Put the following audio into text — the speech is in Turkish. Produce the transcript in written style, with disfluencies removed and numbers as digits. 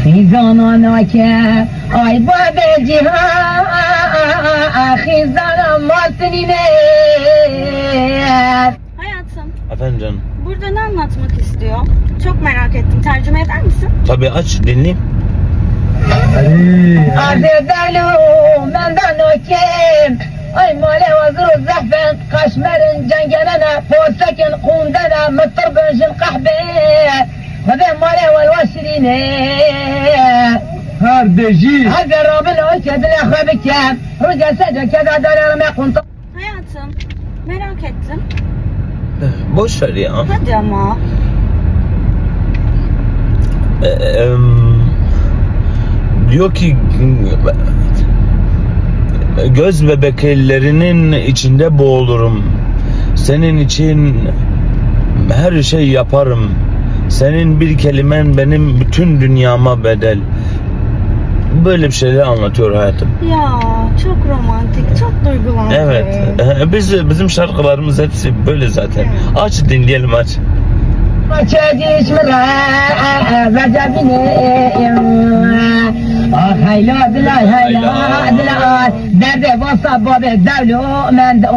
خیزانانا که ay bade cihan خیزانم ماتنینه. Hayatım, Efendim canım. burada ne anlatmak istiyor? Çok merak ettim. Tercüme eder misin? Tabii aç dinleyeyim. Azerdalu menden okem ay male vazır zahfen kaşmerin cengenene portekin kundene mıtır böjün kahve ve male vel vasirine Kardeşi. hadi Rabbin o kedine khabikem rüca sece keda dalarım yakunta. Hayatım, merak ettim. Boş ver ya. Hadi ama. Diyor ki göz bebeklerinin içinde boğulurum. Senin için her şey yaparım. Senin bir kelimen benim bütün dünyama bedel. Böyle bir şeyler anlatıyor hayatım. Ya çok romantik, çok duygulandım. Evet. Bizim şarkılarımız hepsi böyle zaten. Aç dinleyelim aç. Çekiş mıra vecebine hayla dilay hayla dilay derde basa babe devlo mende